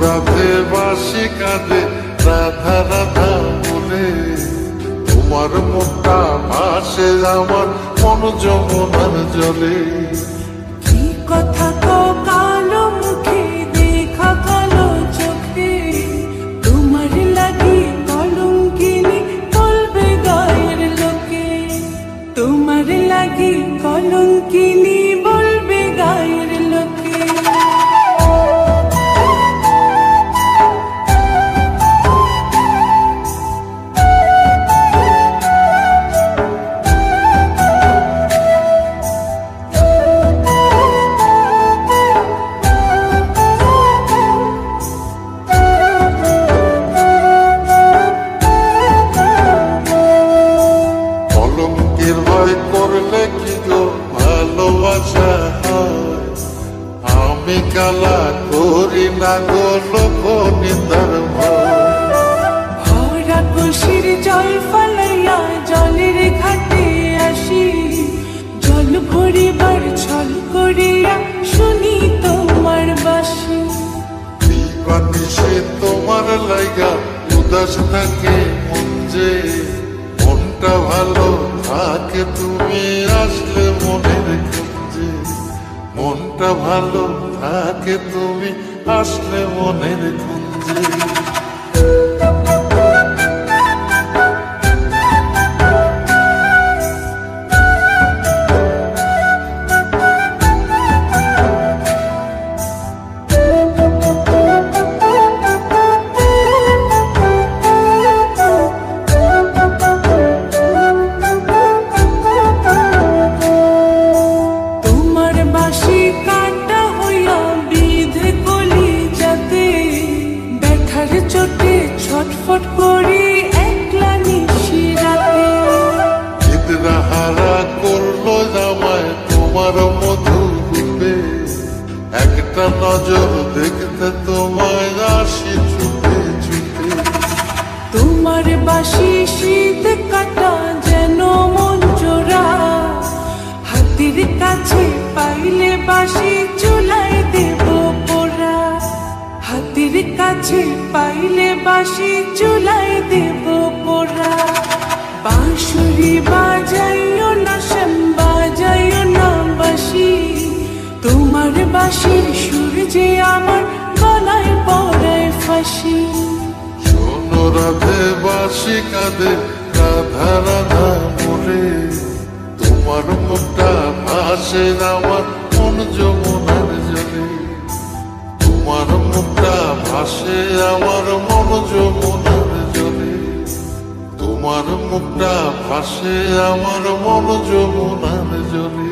রাধে বাঁশি কাঁদে রাধা রাধা বলে, তোমার মুখটা ভাসে আমার মন যমুনার জলে। কি কথা তো কালো মুখে দেখা কালো চোখে, তোমার লাগি কলঙ্কিনী বলবে গায়ের লোকে, তোমার লাগি কলঙ্কিনী বলবে গায়ের লোকে। করলে কি গো ভালোবাসা হয়, আমি কালা করি না গো লোক নিন্দার ভরা খুশির জল ফলাইয়া জলের ঘাটে আসি, জল ভরিবার ছল করিয়া শুনি তোমার বাঁশি। সে তোমার লাইগা উদাস থাকে মন যে, মনটা ভালো থাকে তুমি আসলে মনের খুঁজে, মনটা ভালো থাকে তুমি আসলে মনের খুঁজে। ছটফট করি একলা নিশি রাতে, চিত্রা হারা করলো জামায় তোমার মধু রূপে, একটা নজর দেখতে তোমায় আসি ছুটে ছুটে। তোমার বাঁশি শীত কাটা যেন মন জোড়া, হাতের কাছে পাইলে বাঁশি চুলাই দেব পোড়া, হাতের কাছে পাইলে বাঁশি চুলাই দেব পোড়া। বাঁশুরি বাজাইও না শ্যাম বাজাইও না বাঁশি, তোমার বাঁশির সুর যে আমার গলায় পড়ায় ফাঁসি। শোনো রাধে বাঁশি কাঁদে রাধা রাধা বলে, তোমার মুখটা ভাসে আমার মন যমুনার জলে, তোমার মুখটা ভাসে আমার মন যমুনার জলে, তোমার মুখটা ভাসে আমার মন যমুনার জলে।